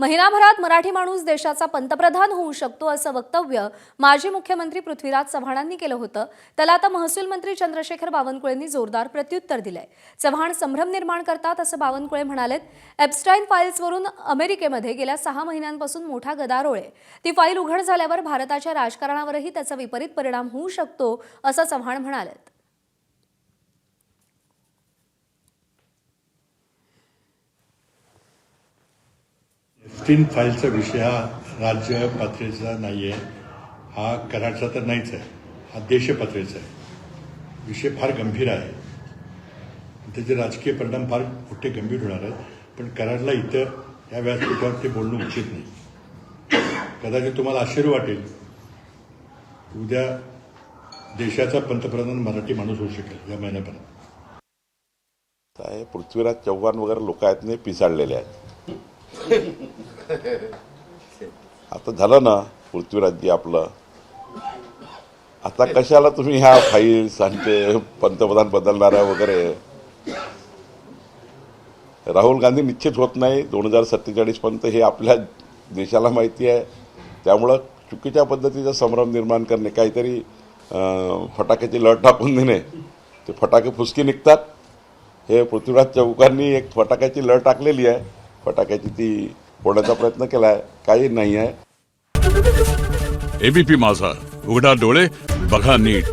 महिनाभरात मराठी माणूस देशाचा पंतप्रधान होऊ शकतो असं वक्तव्य माजी मुख्यमंत्री पृथ्वीराज चव्हाणांनी केलं होतं. त्याला आता महसूल मंत्री चंद्रशेखर बावनकुळेंनी जोरदार प्रत्युत्तर दिलंय. चव्हाण संभ्रम निर्माण करतात असं बावनकुळे म्हणालेत. एप्स्टाईन फाईल्सवरून अमेरिकेमध्ये गेल्या 6 महिन्यांपासून मोठा गदारोळ आहे. ती फाईल उघड झाल्यावर भारताच्या राजकारणावरही त्याचा विपरीत परिणाम होऊ शकतो असं चव्हाण म्हणालेत. एप्स्टाईन फाईलचा विषय हा राज्य पातळीचा नाही आहे, हा कराडचा तर नाहीच आहे, हा देश पातळीचा आहे. विषय फार गंभीर आहे, त्याचे राजकीय परिणाम फार मोठे गंभीर होणार आहेत. पण कराडला इतर या व्यासपीठावर ते बोलणं उचित नाही. कदाचित तुम्हाला आश्चर्य वाटेल, उद्या देशाचा पंतप्रधान मराठी माणूस होऊ शकेल या महिन्यापर्यंत. पृथ्वीराज चव्हाण वगैरे लोक आहेत नाही पिसाळलेले आहेत. आता झालं ना पृथ्वीराजजी आपलं. आता कशाला तुम्ही ह्या फाईल्स आणि ते पंतप्रधान बदलणाऱ्या वगैरे. राहुल गांधी निश्चित होत नाही 2047 पर्यंत, हे आपल्या देशाला माहिती आहे. त्यामुळं चुकीच्या पद्धतीचा संभ्रम निर्माण करणे, काहीतरी फटाक्याची लढ टाकून देणे, ते फटाके फुसकी निघतात. हे पृथ्वीराज चव्हाणांनी एक फटाक्याची लढ टाकलेली आहे, फटाक्याची ती फोडण्याचा प्रयत्न केला आहे, काही नाही आहे. एबीपी माझा, उघडा डोळे बघा नीट.